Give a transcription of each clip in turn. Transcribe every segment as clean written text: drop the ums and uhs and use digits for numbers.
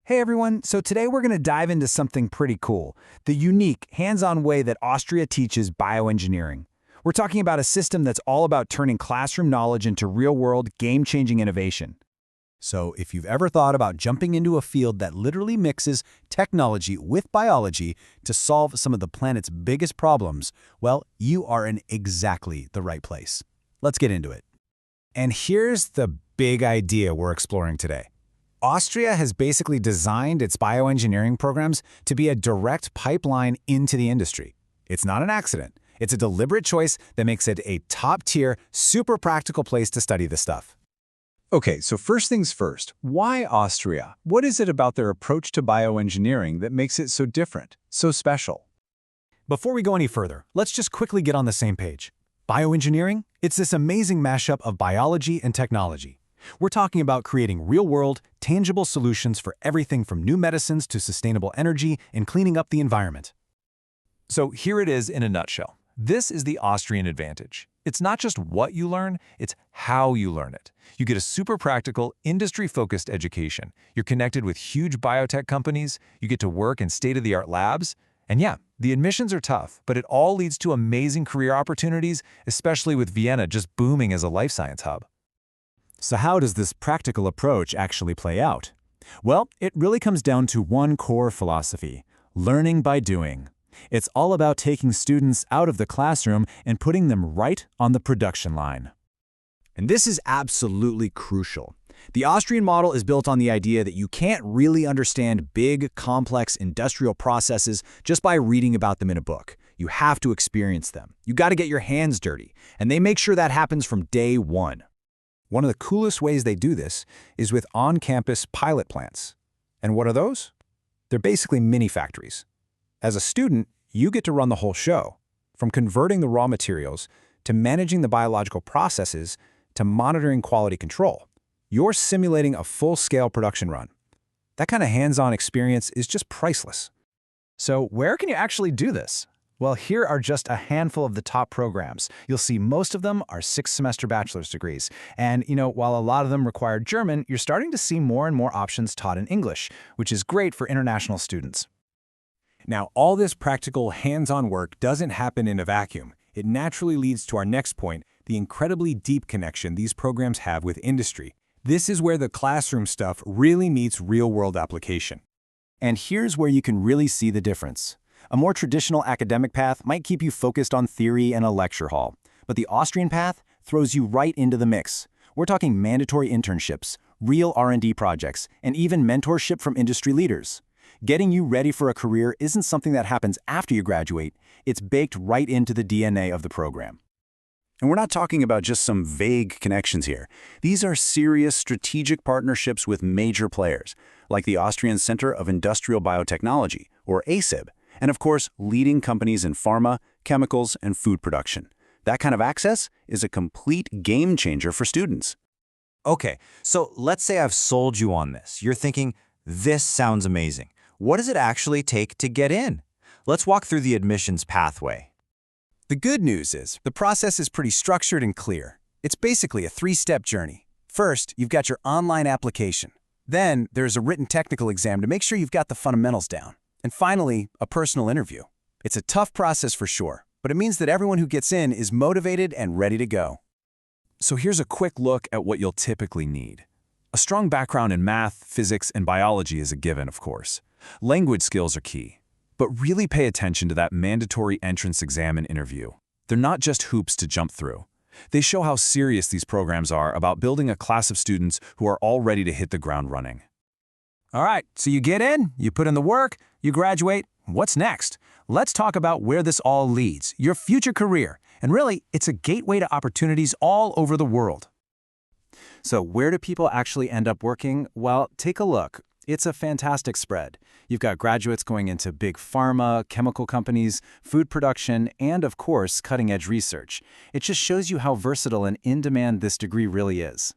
Hey everyone, so today we're going to dive into something pretty cool, the unique, hands-on way that Austria teaches bioengineering. We're talking about a system that's all about turning classroom knowledge into real-world, game-changing innovation. So if you've ever thought about jumping into a field that literally mixes technology with biology to solve some of the planet's biggest problems, well, you are in exactly the right place. Let's get into it. And here's the big idea we're exploring today. Austria has basically designed its bioengineering programs to be a direct pipeline into the industry. It's not an accident. It's a deliberate choice that makes it a top-tier, super practical place to study this stuff. Okay, so first things first, why Austria? What is it about their approach to bioengineering that makes it so different, so special? Before we go any further, let's just quickly get on the same page. Bioengineering? It's this amazing mashup of biology and technology. We're talking about creating real-world, tangible solutions for everything from new medicines to sustainable energy and cleaning up the environment. So here it is in a nutshell. This is the Austrian advantage. It's not just what you learn, it's how you learn it. You get a super practical, industry-focused education. You're connected with huge biotech companies, you get to work in state-of-the-art labs, and yeah, the admissions are tough, but it all leads to amazing career opportunities, especially with Vienna just booming as a life science hub. So how does this practical approach actually play out? Well, it really comes down to one core philosophy: learning by doing. It's all about taking students out of the classroom and putting them right on the production line. And this is absolutely crucial. The Austrian model is built on the idea that you can't really understand big, complex industrial processes just by reading about them in a book. You have to experience them. You got to get your hands dirty, and they make sure that happens from day one. One of the coolest ways they do this is with on-campus pilot plants. And what are those? They're basically mini factories. As a student, you get to run the whole show, from converting the raw materials to managing the biological processes to monitoring quality control. You're simulating a full-scale production run. That kind of hands-on experience is just priceless. So where can you actually do this? Well, here are just a handful of the top programs. You'll see most of them are 6-semester bachelor's degrees. And, while a lot of them require German, you're starting to see more and more options taught in English, which is great for international students. Now, all this practical, hands-on work doesn't happen in a vacuum. It naturally leads to our next point, the incredibly deep connection these programs have with industry. This is where the classroom stuff really meets real-world application. And here's where you can really see the difference. A more traditional academic path might keep you focused on theory and a lecture hall, but the Austrian path throws you right into the mix. We're talking mandatory internships, real R&D projects, and even mentorship from industry leaders. Getting you ready for a career isn't something that happens after you graduate. It's baked right into the DNA of the program. And we're not talking about just some vague connections here. These are serious strategic partnerships with major players, like the Austrian Center of Industrial Biotechnology, or ACIB, and of course, leading companies in pharma, chemicals, and food production. That kind of access is a complete game changer for students. Okay, so let's say I've sold you on this. You're thinking, this sounds amazing. What does it actually take to get in? Let's walk through the admissions pathway. The good news is the process is pretty structured and clear. It's basically a 3-step journey. First, you've got your online application. Then, there's a written technical exam to make sure you've got the fundamentals down. And finally, a personal interview. It's a tough process for sure, but it means that everyone who gets in is motivated and ready to go. So here's a quick look at what you'll typically need. A strong background in math, physics, and biology is a given, of course. Language skills are key. But really pay attention to that mandatory entrance exam and interview. They're not just hoops to jump through. They show how serious these programs are about building a class of students who are all ready to hit the ground running. All right, so you get in, you put in the work, you graduate. What's next? Let's talk about where this all leads, your future career. And really, it's a gateway to opportunities all over the world. So where do people actually end up working? Well, take a look. It's a fantastic spread. You've got graduates going into big pharma, chemical companies, food production, and of course, cutting-edge research. It just shows you how versatile and in-demand this degree really is.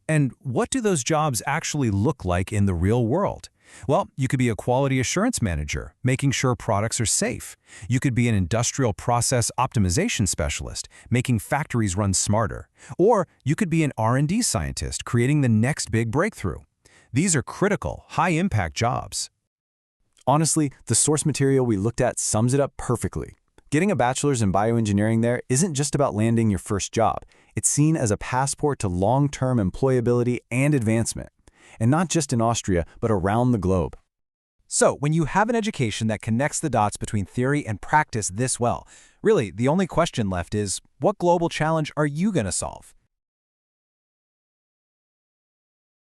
And what do those jobs actually look like in the real world? Well, you could be a quality assurance manager, making sure products are safe. You could be an industrial process optimization specialist, making factories run smarter. Or you could be an R&D scientist, creating the next big breakthrough. These are critical, high-impact jobs. Honestly, the source material we looked at sums it up perfectly. Getting a bachelor's in bioengineering there isn't just about landing your first job. It's seen as a passport to long-term employability and advancement. And not just in Austria, but around the globe. So, when you have an education that connects the dots between theory and practice this well, really, the only question left is, what global challenge are you going to solve?